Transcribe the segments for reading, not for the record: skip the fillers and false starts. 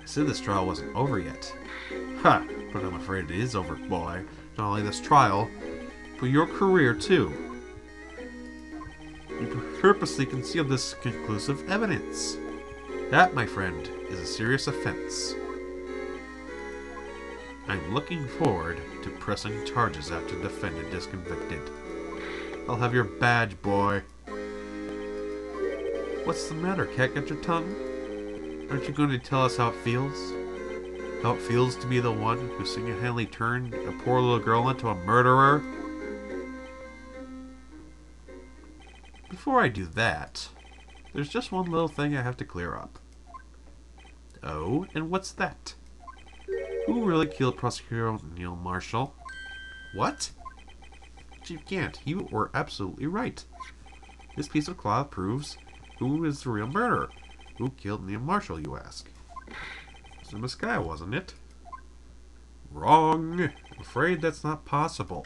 I said this trial wasn't over yet. Ha! But I'm afraid it is over, boy. Not only this trial, but your career, too. You purposely concealed this conclusive evidence. That, my friend, is a serious offense. I'm looking forward to pressing charges after the defendant is convicted. I'll have your badge, boy. What's the matter? Can't get your tongue? Aren't you going to tell us how it feels? How it feels to be the one who single-handedly turned a poor little girl into a murderer? Before I do that, there's just one little thing I have to clear up. Oh, and what's that? Who really killed Prosecutor Neil Marshall? What? Chief Gant, you were absolutely right. This piece of cloth proves who is the real murderer. Who killed Neil Marshall, you ask? It was Sky, wasn't it? Wrong. I'm afraid that's not possible.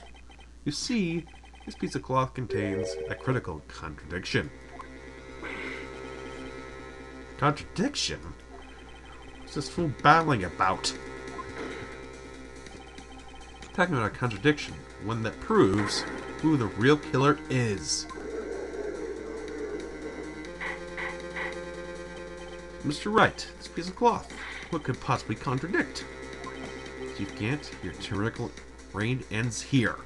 You see, this piece of cloth contains a critical contradiction. Contradiction? What's this fool babbling about? Talking about a contradiction, one that proves who the real killer is. Mr. Wright, this piece of cloth, what could possibly contradict? Chief Gant, your tyrannical reign ends here.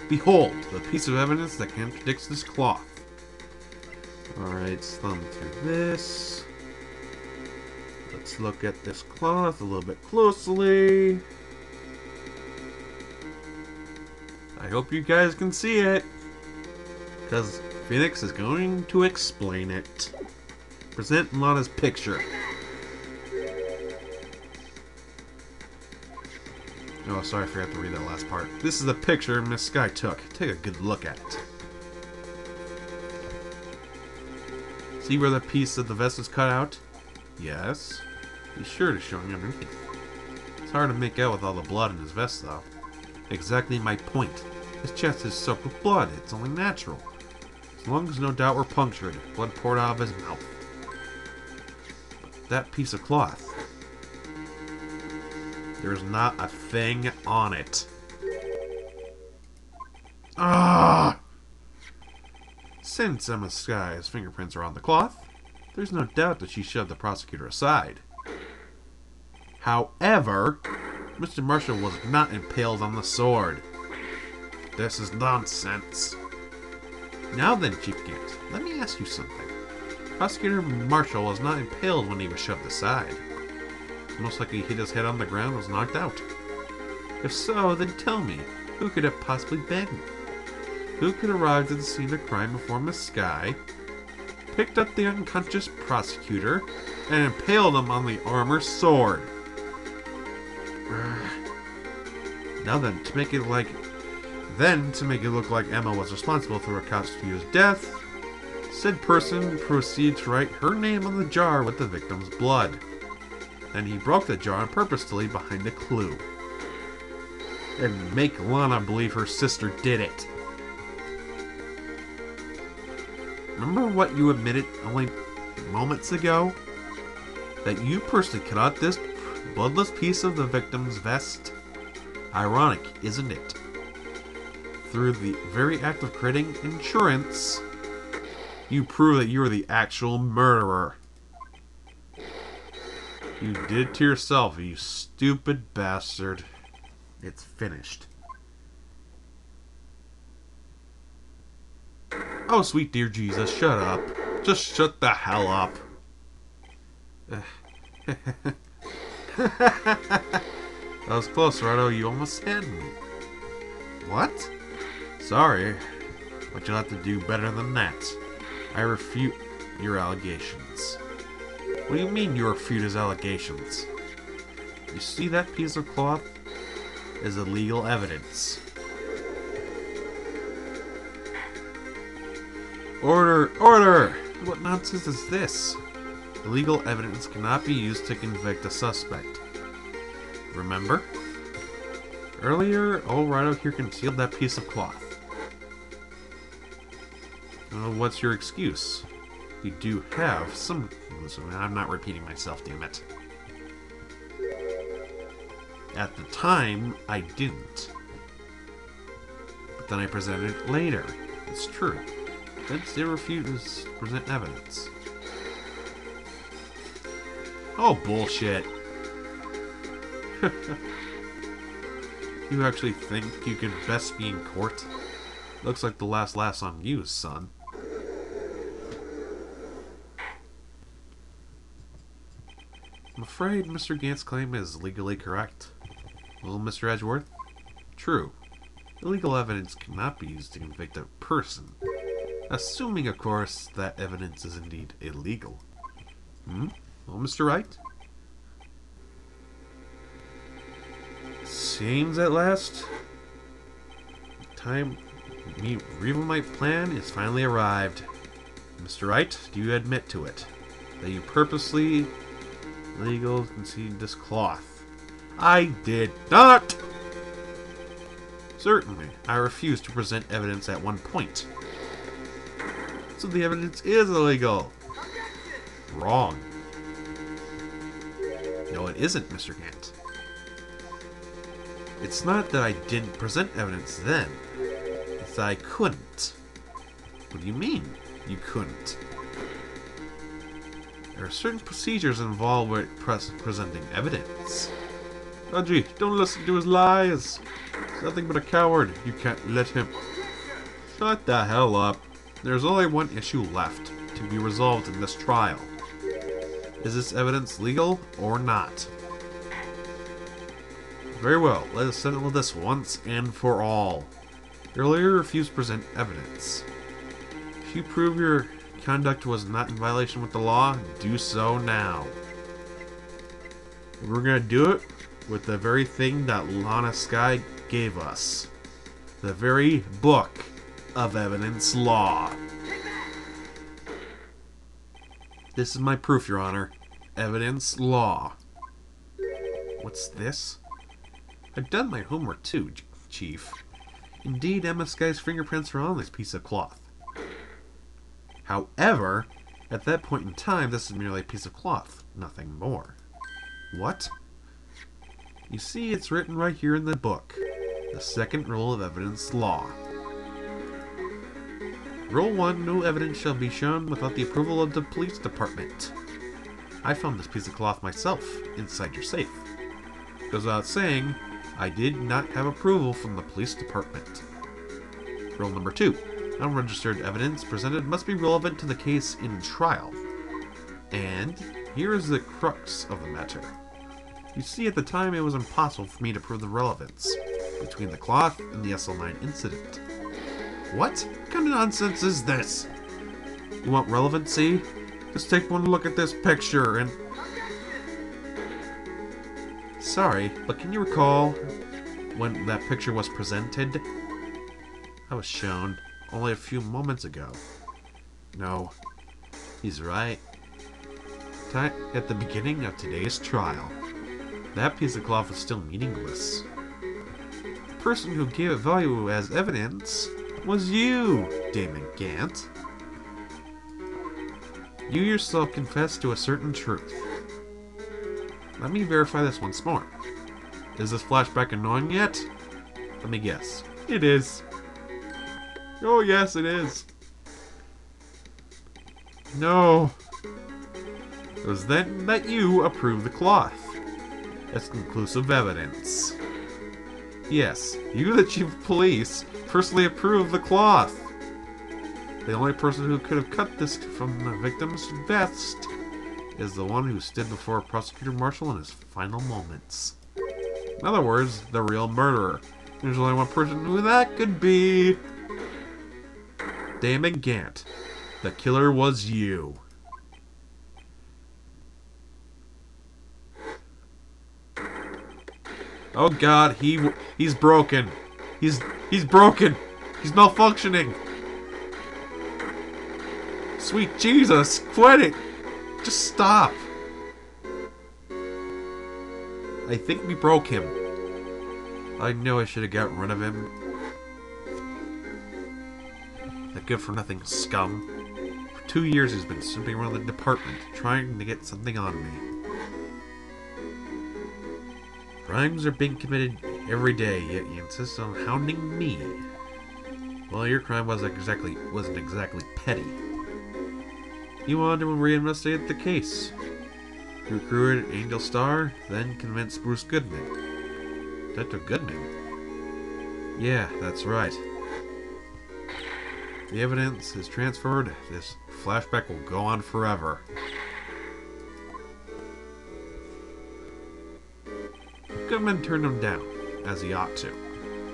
Behold, the piece of evidence that contradicts this cloth. Alright, thumb through this. Let's look at this cloth a little bit closely. I hope you guys can see it, because Phoenix is going to explain it. Present Lana's picture. Oh, sorry, I forgot to read that last part. This is the picture Miss Sky took. Take a good look at it. See where the piece of the vest is cut out? Yes. His shirt is showing underneath. It's hard to make out with all the blood in his vest, though. Exactly my point. His chest is soaked with blood. It's only natural. His lungs, no doubt, were punctured. Blood poured out of his mouth. But that piece of cloth. There's not a thing on it. Ah! Since Emma Sky's fingerprints are on the cloth, there's no doubt that she shoved the prosecutor aside. However, Mr. Marshall was not impaled on the sword. This is nonsense. Now then, Chief Gant, let me ask you something. Prosecutor Marshall was not impaled when he was shoved aside. Most likely he hit his head on the ground and was knocked out. If so, then tell me, who could have possibly been? Who could arrive at the scene of crime before Miss Sky, picked up the unconscious prosecutor, and impaled him on the armor sword? Now then, to make it look like Emma was responsible for Akatsuki's death, said person proceeds to write her name on the jar with the victim's blood. Then he broke the jar on purpose to leave behind a clue. And make Lana believe her sister did it. Remember what you admitted only moments ago? That you personally cut out this bloodless piece of the victim's vest? Ironic, isn't it? Through the very act of creating insurance, you prove that you are the actual murderer. You did it to yourself, you stupid bastard. It's finished. Oh, sweet dear Jesus, shut up. Just shut the hell up. That was close, Rado. You almost had me. What? Sorry, but you'll have to do better than that. I refute your allegations. What do you mean you refute his allegations? You see that piece of cloth is illegal evidence. Order! Order! What nonsense is this? Illegal evidence cannot be used to convict a suspect. Remember? Earlier, old Rhino here concealed that piece of cloth. What's your excuse? You do have some... Listen, I'm not repeating myself, damn it. At the time, I didn't. But then I presented it later. It's true. Since they refuse to present evidence. Oh, bullshit. You actually think you can best be in court? Looks like the last laugh's on you, son. I'm afraid Mr. Gant's claim is legally correct. Well, Mr. Edgeworth? True. Illegal evidence cannot be used to convict a person. Assuming, of course, that evidence is indeed illegal. Well, Mr. Wright? Seems at last time me reveal my plan is finally arrived. Mr. Wright, do you admit to it? That you purposely legal concealed this cloth? I did not! Certainly, I refused to present evidence at one point. So the evidence is illegal. Wrong. No, it isn't, Mr. Gant. It's not that I didn't present evidence then. It's that I couldn't. What do you mean, you couldn't? There are certain procedures involved with presenting evidence. Audrey, don't listen to his lies. He's nothing but a coward. You can't let him. Shut the hell up. There's only one issue left to be resolved in this trial. Is this evidence legal or not? Very well, let us settle this once and for all. You earlier refused to present evidence. If you prove your conduct was not in violation with the law, do so now. We're gonna do it with the very thing that Lana Sky gave us. The very book of evidence law. This is my proof, Your Honor. Evidence law. What's this? I've done my homework too, Chief. Indeed, Emma Sky's fingerprints are on this piece of cloth. However, at that point in time, this is merely a piece of cloth, nothing more. What? You see, it's written right here in the book. The second rule of evidence law. Rule 1, no evidence shall be shown without the approval of the police department. I found this piece of cloth myself, inside your safe. Goes without saying, I did not have approval from the police department. Rule number 2, unregistered evidence presented must be relevant to the case in trial. And here is the crux of the matter. You see, at the time it was impossible for me to prove the relevance between the cloth and the SL9 incident. What kind of nonsense is this? You want relevancy? Just take one look at this picture and... Sorry, but can you recall when that picture was presented? I was shown only a few moments ago. No, he's right. At the beginning of today's trial, that piece of cloth was still meaningless. The person who gave it value as evidence was you, Damon Gant. You yourself confessed to a certain truth. Let me verify this once more. Is this flashback annoying yet? Let me guess. It is. Oh yes, it is. No. It was then that you approved the cloth. As conclusive evidence. Yes, you, the chief of police, personally approved the cloth. The only person who could have cut this from the victim's vest is the one who stood before Prosecutor Marshall in his final moments. In other words, the real murderer. There's only one person who that could be. Damon Gant. The killer was you. Oh God, he's broken. He's broken. He's malfunctioning. Sweet Jesus, quit it. Just stop. I think we broke him. I know I should have gotten rid of him. That good-for-nothing scum. For 2 years he's been snooping around the department, trying to get something on me. Crimes are being committed every day, yet you insist on hounding me. Well, your crime wasn't exactly petty. You wanted to reinvestigate the case. You recruited Angel Star, then convinced Bruce Goodman. Detective Goodman? Yeah, that's right. The evidence is transferred. This flashback will go on forever. Goodman turned him down, as he ought to.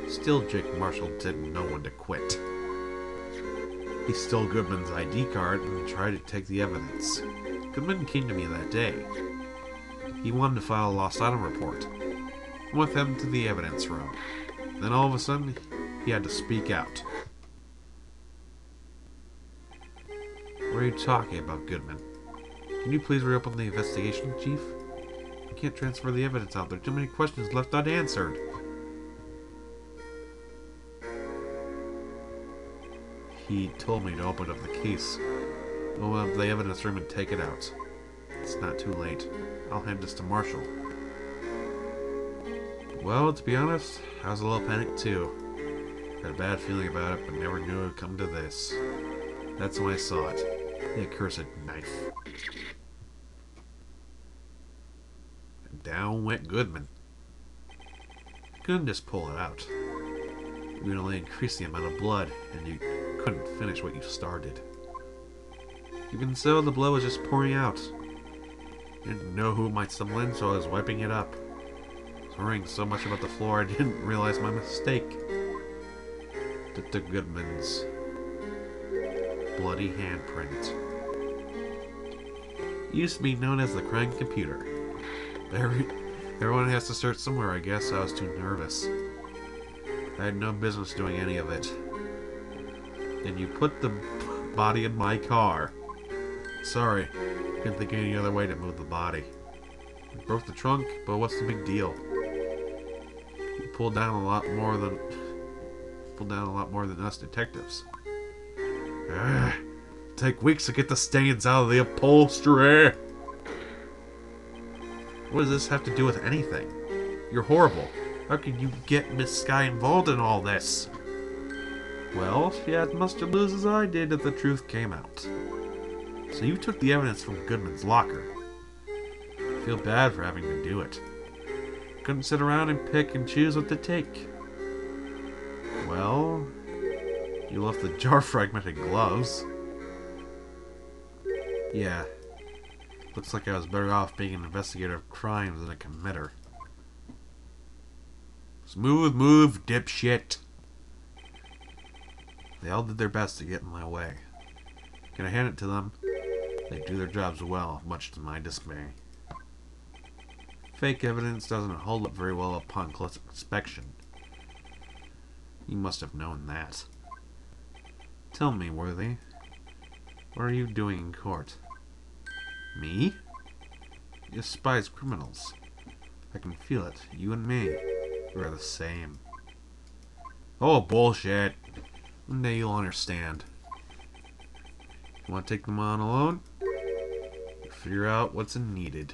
Still, Jake Marshall didn't know when to quit. He stole Goodman's ID card and tried to take the evidence. Goodman came to me that day. He wanted to file a lost item report. I went with him to the evidence room. Then all of a sudden, he had to speak out. What are you talking about, Goodman? Can you please reopen the investigation, Chief? I can't transfer the evidence out. There are too many questions left unanswered. He told me to open up the case. Open up the evidence room and take it out. It's not too late. I'll hand this to Marshall. Well, to be honest, I was a little panicked too. Had a bad feeling about it, but never knew it would come to this. That's when I saw it. The accursed knife. And down went Goodman. Couldn't just pull it out. You would only increase the amount of blood, and you couldn't finish what you started. Even so, the blood was just pouring out. Didn't know who might stumble in, so I was wiping it up. I was worrying so much about the floor, I didn't realize my mistake. Detective Goodman's bloody handprint. It used to be known as the crime computer. Everyone has to start somewhere, I guess. I was too nervous. I had no business doing any of it. Then you put the body in my car. Sorry, couldn't think of any other way to move the body. We broke the trunk, but what's the big deal? You pulled down a lot more than us detectives. Take weeks to get the stains out of the upholstery. What does this have to do with anything? You're horrible. How could you get Miss Sky involved in all this? Well, she had as much to lose as I did if the truth came out. So you took the evidence from Goodman's locker. I feel bad for having to do it. Couldn't sit around and pick and choose what to take. Well, you left the jar fragment and gloves. Yeah. Looks like I was better off being an investigator of crimes than a committer. Smooth move, dipshit. They all did their best to get in my way. Can I hand it to them? They do their jobs well, much to my dismay. Fake evidence doesn't hold up very well upon close inspection. You must have known that. Tell me, Worthy, what are you doing in court? Me? You despise criminals. I can feel it. You and me. We're the same. Oh, bullshit. One day you'll understand. You want to take them on alone? Figure out what's needed.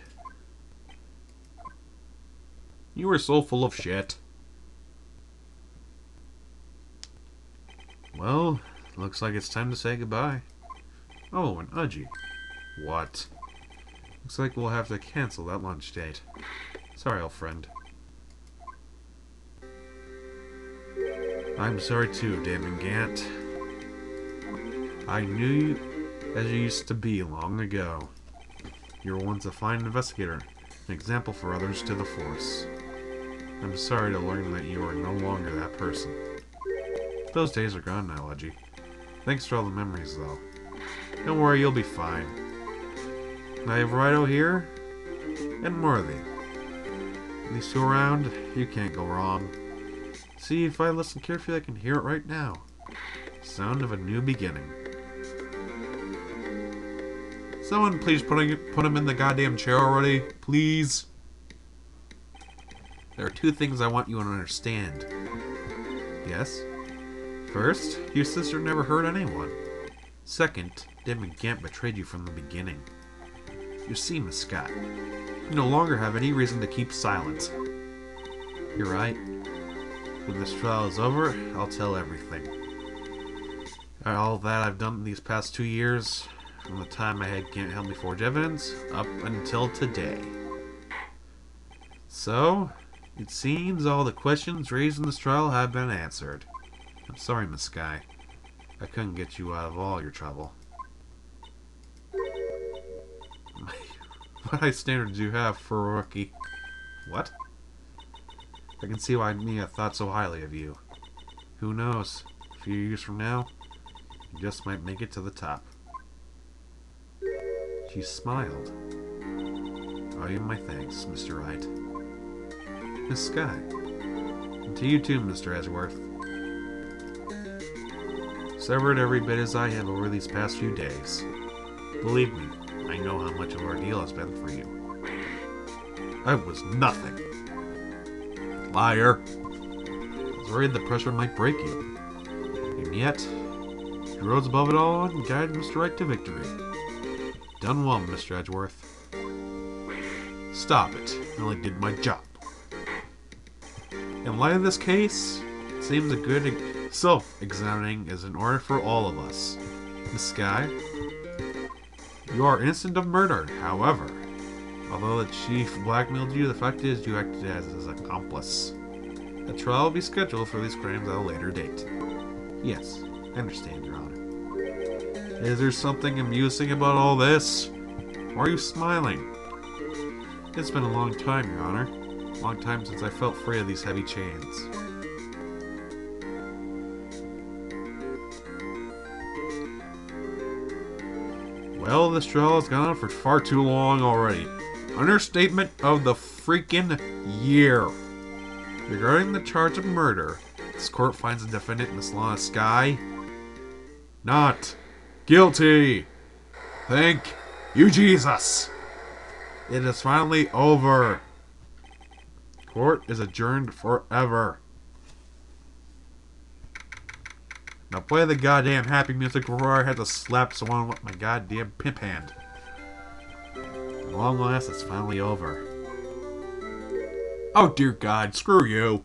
You were so full of shit. Well, looks like it's time to say goodbye. Oh, an Udgy. What? Looks like we'll have to cancel that lunch date. Sorry, old friend. I'm sorry too, Damon Gant. I knew you as you used to be long ago. You were once a fine investigator, an example for others to the force. I'm sorry to learn that you are no longer that person. Those days are gone now, Udgy. Thanks for all the memories, though. Don't worry, you'll be fine. I have Wright here, and Worthy. These two around, you can't go wrong. See, if I listen carefully, I can hear it right now. Sound of a new beginning. Someone please put him in the goddamn chair already, please. There are two things I want you to understand. Yes? First, your sister never hurt anyone. Second, Damon Gant betrayed you from the beginning. You see, Miss Scott, you no longer have any reason to keep silent. You're right. When this trial is over, I'll tell everything. All that I've done these past 2 years, from the time I had Gant help me forge evidence, up until today. So, it seems all the questions raised in this trial have been answered. I'm sorry, Miss Sky. I couldn't get you out of all your trouble. What high standards do you have for a rookie? What? I can see why Mia thought so highly of you. Who knows? A few years from now, you just might make it to the top. She smiled. Owe you my thanks, Mr. Wright. Miss Sky. And to you too, Mr. Edgeworth. Severed every bit as I have over these past few days. Believe me, I know how much of an ordeal has been for you. I was nothing. Liar. I was worried the pressure might break you. And yet, you rose above it all and guided Mr. Wright to victory. Done well, Mr. Edgeworth. Stop it. I only did my job. In light of this case, it seems a good self-examining is in order for all of us. Miss Sky, you are innocent of murder, however. Although the chief blackmailed you, the fact is you acted as his accomplice. A trial will be scheduled for these crimes at a later date. Yes, I understand, Your Honor. Is there something amusing about all this? Why are you smiling? It's been a long time, Your Honor. A long time since I felt free of these heavy chains. Well, this trial has gone on for far too long already. Understatement of the freaking year. Regarding the charge of murder, this court finds the defendant, Miss Lana Sky, not guilty. Thank you, Jesus. It is finally over. Court is adjourned forever. Now play the goddamn happy music before I had to slap someone with my goddamn pimp hand. At long last, it's finally over. Oh dear God, screw you.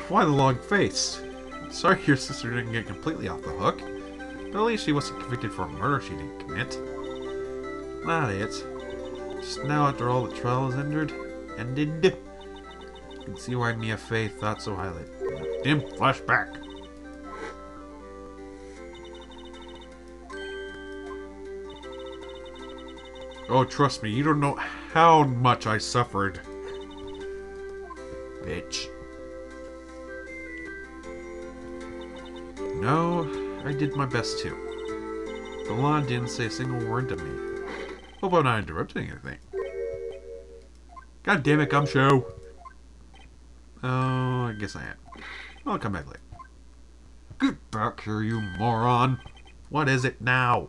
Why the long face? Sorry your sister didn't get completely off the hook. But at least she wasn't convicted for a murder she didn't commit. Not it. Just now after all the trial is ended, you can see why Mia Fey thought so highly. Dim flashback. Oh, trust me, you don't know how much I suffered. Bitch. No, I did my best too. But Lana didn't say a single word to me. Hope I'm not interrupting anything. God damn it, Gumshoe. Oh, I guess I am. I'll come back later. Get back here, you moron. What is it now?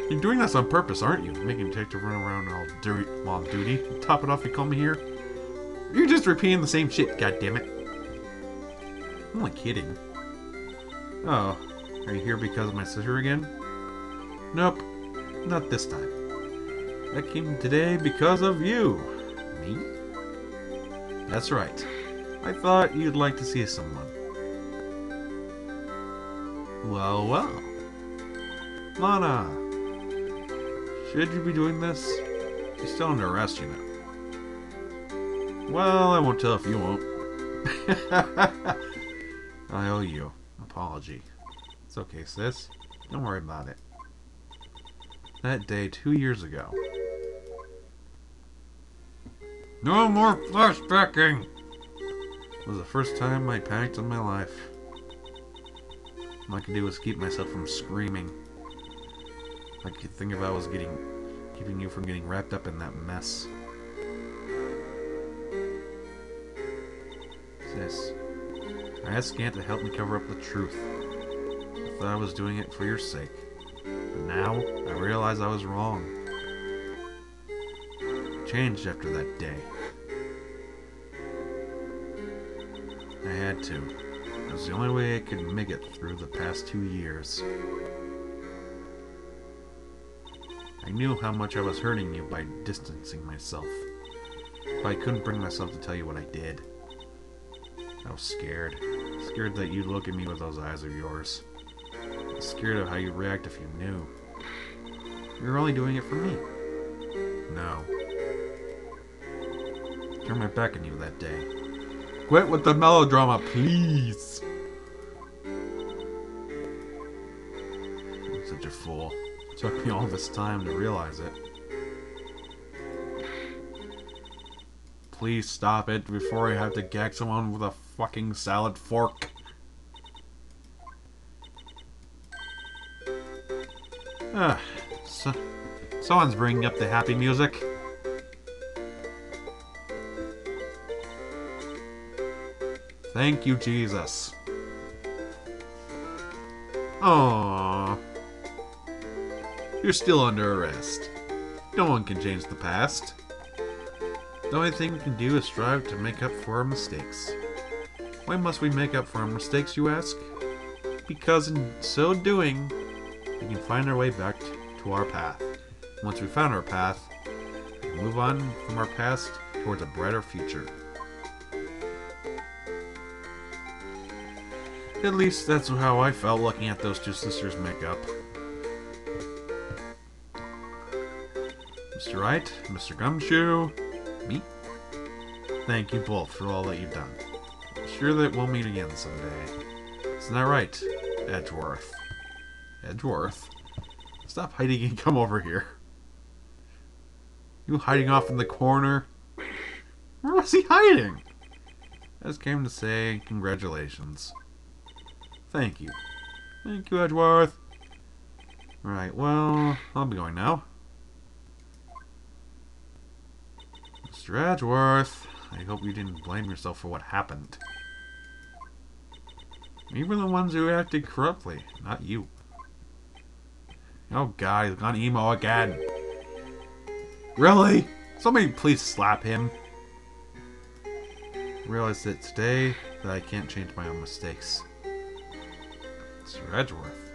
You're doing this on purpose, aren't you? Making detective run around all dirty while on duty. Top it off, you call me here? You're just repeating the same shit, goddammit. I'm only kidding. Oh, are you here because of my sister again? Nope, not this time. I came today because of you. Me? That's right. I thought you'd like to see someone. Well, well. Lana. Should you be doing this? She's still under arrest, you know. Well, I won't tell if you won't. I owe you an apology. It's okay, sis. Don't worry about it. That day 2 years ago. No more flashbacking! It was the first time I panicked in my life. All I could do was keep myself from screaming. I could think about was keeping you from getting wrapped up in that mess. Sis, I asked Gant to help me cover up the truth. I thought I was doing it for your sake. But now, I realize I was wrong. I changed after that day. I had to. It was the only way I could make it through the past 2 years. I I knew how much I was hurting you by distancing myself. But I couldn't bring myself to tell you what I did. I was scared. Scared that you'd look at me with those eyes of yours. I was scared of how you'd react if you knew. You were only doing it for me. No. I turned my back on you that day. Quit with the melodrama, please! I'm such a fool. It took me all this time to realize it. Please stop it before I have to gag someone with a fucking salad fork. Someone's bringing up the happy music. Thank you, Jesus. Aww. You're still under arrest. No one can change the past. The only thing we can do is strive to make up for our mistakes. Why must we make up for our mistakes, you ask? Because in so doing, we can find our way back to our path. Once we found our path, we can move on from our past towards a brighter future. At least that's how I felt looking at those two sisters make up. Mr. Wright, Mr. Gumshoe, me. Thank you both for all that you've done. I'm sure that we'll meet again someday. Isn't that right, Edgeworth? Edgeworth? Stop hiding and come over here. You hiding off in the corner? Where was he hiding? I just came to say congratulations. Thank you. Thank you, Edgeworth. Right, well, I'll be going now. Mr. Edgeworth, I hope you didn't blame yourself for what happened. We were the ones who acted corruptly, not you. Oh god, he's gone emo again. Really? Somebody please slap him. I realized that today that I can't change my own mistakes. Mr. Edgeworth.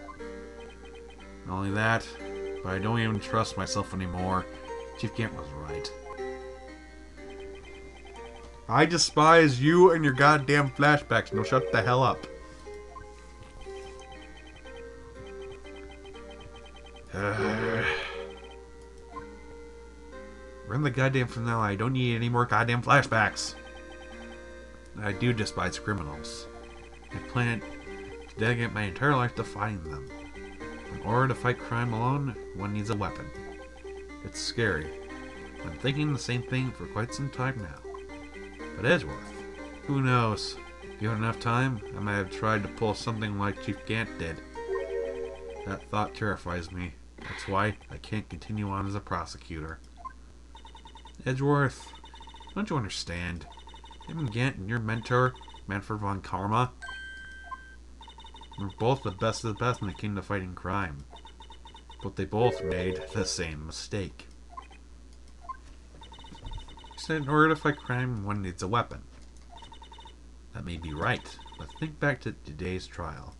Not only that, but I don't even trust myself anymore. Chief Gant was right. I despise you and your goddamn flashbacks. No, shut the hell up. We're in the goddamn finale. I don't need any more goddamn flashbacks. I do despise criminals. I plan to dedicate my entire life to fighting them. In order to fight crime alone, one needs a weapon. It's scary. I'm thinking the same thing for quite some time now. But Edgeworth, who knows? Given enough time, I might have tried to pull something like Chief Gant did. That thought terrifies me. That's why I can't continue on as a prosecutor. Edgeworth, don't you understand? Him Gant and your mentor, Manfred von Karma, were both the best of the best when it came to fighting crime. But they both made the same mistake. You said in order to fight crime, one needs a weapon. That may be right, but think back to today's trial.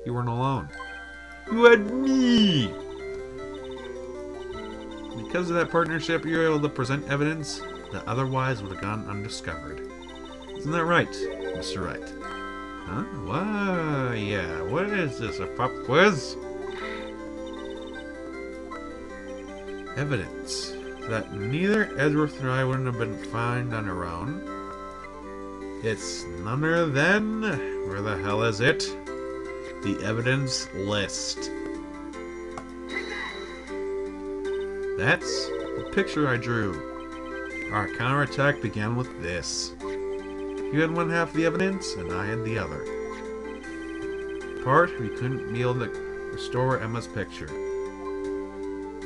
You weren't alone. You had me! Because of that partnership, you were able to present evidence that otherwise would have gone undiscovered. Isn't that right, Mr. Wright? Huh? What? Yeah, what is this, a pop quiz? Evidence that neither Edgeworth nor I wouldn't have been found on our own. It's none other than... where the hell is it? The evidence list. That's the picture I drew. Our counterattack began with this. You had one half of the evidence, and I had the other. Part, we couldn't be able to restore Emma's picture.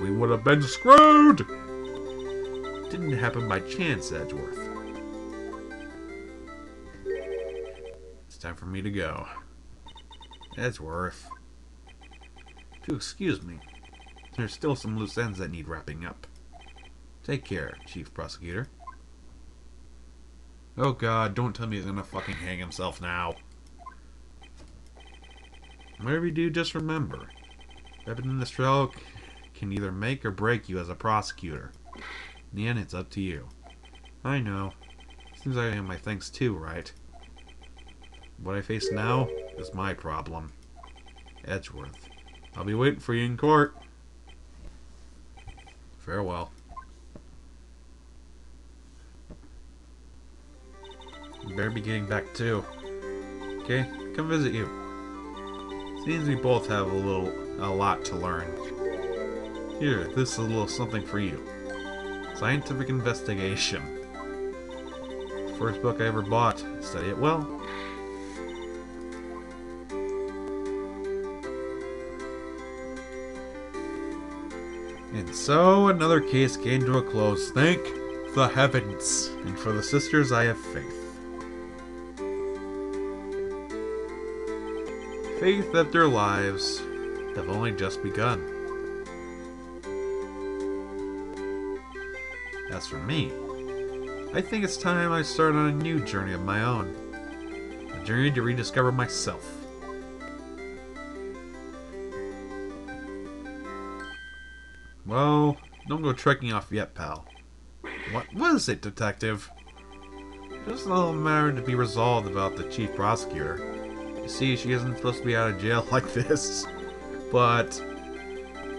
We would have been screwed! It didn't happen by chance, Edgeworth. It's time for me to go. Edgeworth. Do excuse me. There's still some loose ends that need wrapping up. Take care, Chief Prosecutor. Oh god, don't tell me he's gonna fucking hang himself now. Whatever you do, just remember. Weapon in this trial can either make or break you as a prosecutor. In the end, it's up to you. I know. Seems like I have my thanks too, right? What I face now is my problem. Edgeworth. I'll be waiting for you in court. Farewell. You better be getting back too. Okay, come visit you. Seems we both have a lot to learn. Here, this is a little something for you. Scientific investigation. First book I ever bought. Study it well. And so another case came to a close. Thank the heavens. And for the sisters, I have faith. Faith that their lives have only just begun. As for me, I think it's time I start on a new journey of my own. A journey to rediscover myself. Well, don't go trekking off yet, pal. What is it, detective? Just a little matter to be resolved about the chief prosecutor. You see, she isn't supposed to be out of jail like this. But,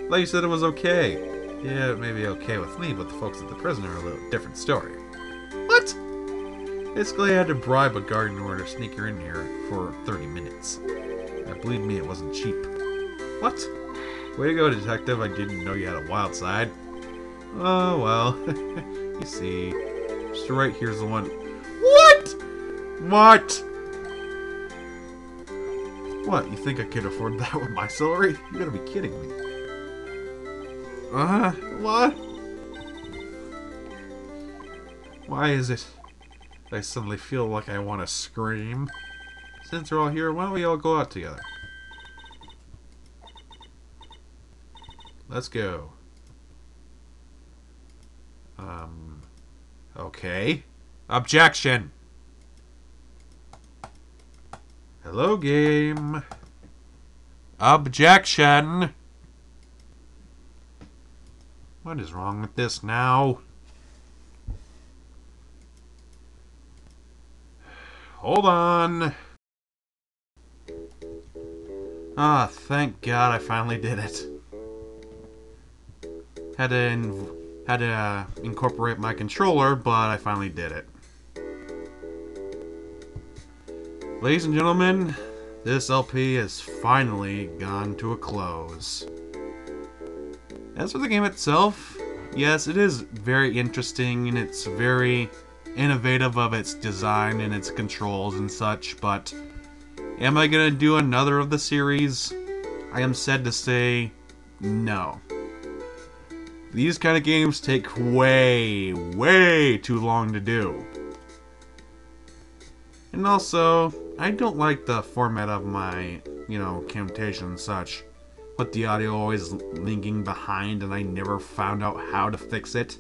like you said, it was okay. Yeah, it may be okay with me, but the folks at the prison are a little different story. What? Basically, I had to bribe a guard in order to sneak her in here for 30 minutes. And believe me, it wasn't cheap. What? Way to go, detective. I didn't know you had a wild side. Oh, well. You see, Mr. Wright here's the one. What? What? What? You think I could afford that with my salary? You gotta be kidding me. What? Why is it I suddenly feel like I want to scream? Since we're all here, why don't we all go out together? Let's go. Okay. Objection! Hello, game. Objection! What is wrong with this now? Hold on. Ah, thank God I finally did it. Had to incorporate my controller, but I finally did it. Ladies and gentlemen, this LP has finally gone to a close. As for the game itself, yes, it is very interesting and it's very innovative of its design and its controls and such, but am I gonna do another of the series? I am sad to say no. These kind of games take way, way too long to do. And also, I don't like the format of my, camtation and such. With the audio always linking behind and I never found out how to fix it.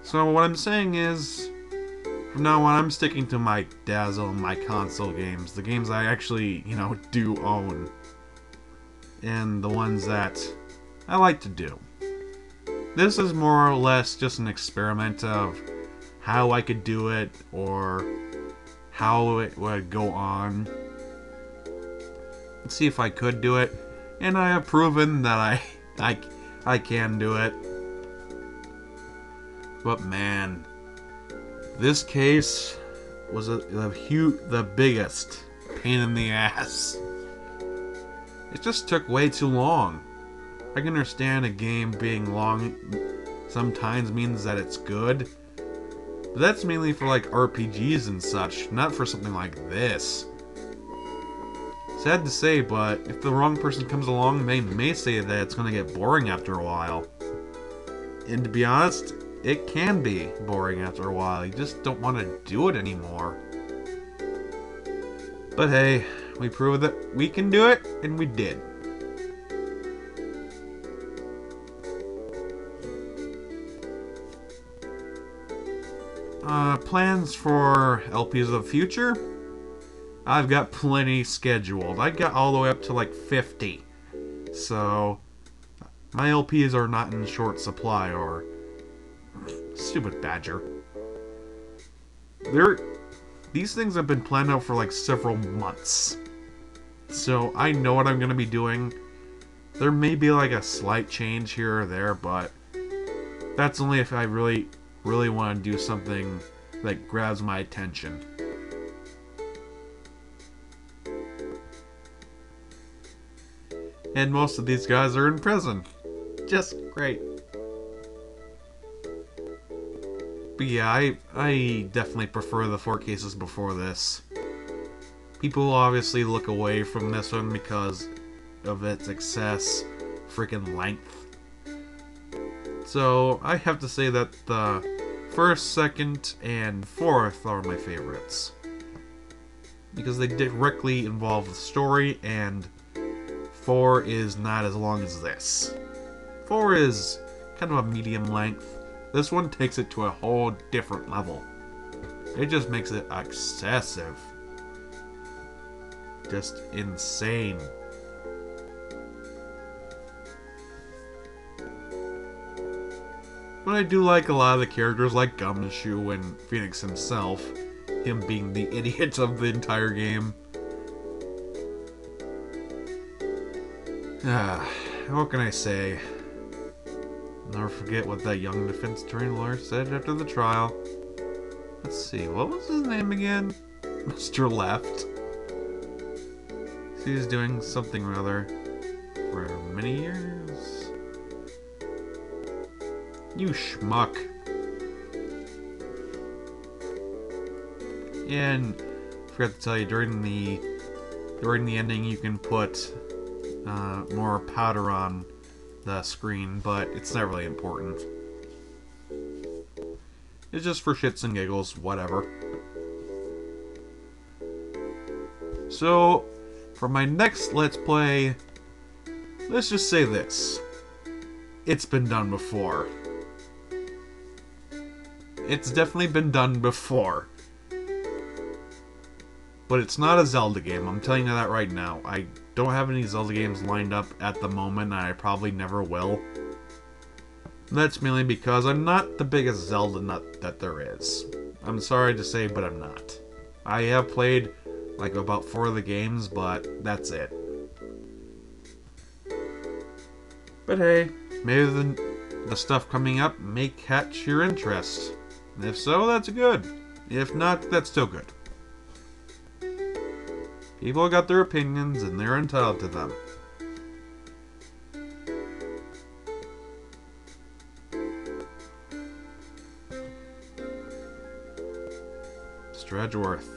So what I'm saying is, from now on I'm sticking to my Dazzle and my console games. The games I actually, do own. And the ones that I like to do. This is more or less just an experiment of how I could do it or how it would go on. Let's see if I could do it. And I have proven that I can do it. But man, this case was the biggest pain in the ass. It just took way too long. I can understand a game being long sometimes means that it's good. But that's mainly for like RPGs and such, not for something like this. Sad to say, but if the wrong person comes along, they may say that it's going to get boring after a while. And to be honest, it can be boring after a while. You just don't want to do it anymore. But hey, we proved that we can do it, and we did. Plans for LPs of the future? I've got plenty scheduled. I got all the way up to like 50. So, My LPs are not in short supply, or... Stupid badger. These things have been planned out for like several months. So I know what I'm going to be doing. There may be like a slight change here or there, but that's only if I really, really want to do something that grabs my attention. And most of these guys are in prison. Just great. But yeah, I definitely prefer the 4 cases before this. People obviously look away from this one because of its excess freaking length. So I have to say that the first, second, and fourth are my favorites. Because they directly involve the story, and 4 is not as long as this. 4 is kind of a medium length. This one takes it to a whole different level. It just makes it excessive. Just insane. But I do like a lot of the characters, like Gumshoe and Phoenix himself. Him being the idiot of the entire game. What can I say? Never forget what that young defense attorney lawyer said after the trial. Let's see, what was his name again? Mr. Left. He was doing something or other for many years. You schmuck. And I forgot to tell you, during the ending you can put more powder on the screen, but it's not really important. It's just for shits and giggles, whatever. So, for my next Let's Play, let's just say this. It's been done before. It's definitely been done before. But it's not a Zelda game, I'm telling you that right now. I don't have any Zelda games lined up at the moment, and I probably never will. That's mainly because I'm not the biggest Zelda nut that there is. I'm sorry to say, but I'm not. I have played like about 4 of the games, but that's it. But hey, maybe the stuff coming up may catch your interest. If so, that's good. If not, that's still good. People got their opinions, and they're entitled to them. Stradgeworth.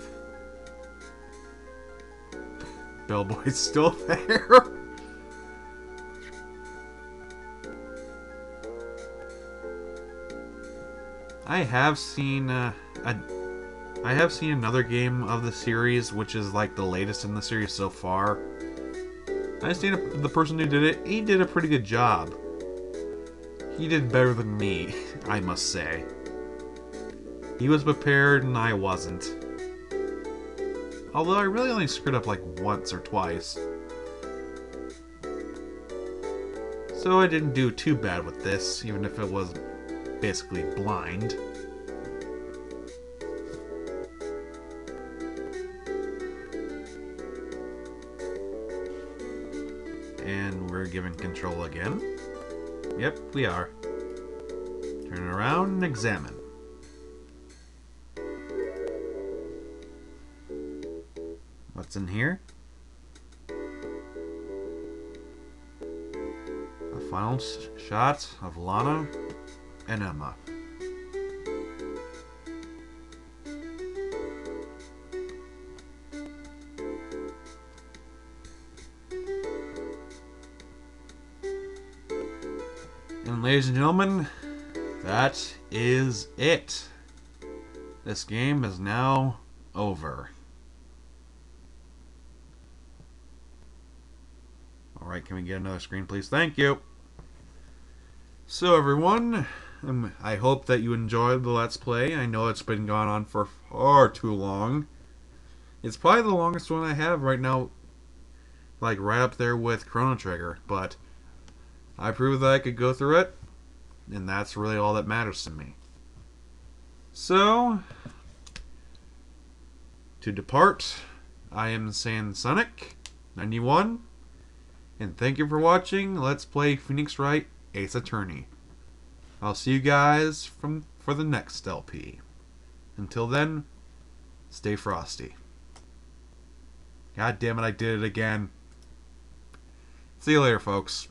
Bellboy's still there. I have seen another game of the series, which is like the latest in the series so far. I've seen the person who did it. He did a pretty good job. He did better than me, I must say. He was prepared and I wasn't. Although I really only screwed up like once or twice. So I didn't do too bad with this, even if it was basically blind. And we're given control again. Yep, we are. Turn around and examine. What's in here? A final shot of Lana and Emma. And ladies and gentlemen, that is it. This game is now over. Alright, can we get another screen, please? Thank you. So, everyone, I hope that you enjoyed the Let's Play. I know it's been gone on for far too long. It's probably the longest one I have right now, like right up there with Chrono Trigger, but I proved that I could go through it, and that's really all that matters to me. So, to depart, I am Saiyan Sonic 91, and thank you for watching Let's Play Phoenix Wright Ace Attorney. I'll see you guys for the next LP. Until then, stay frosty. God damn it, I did it again. See you later, folks.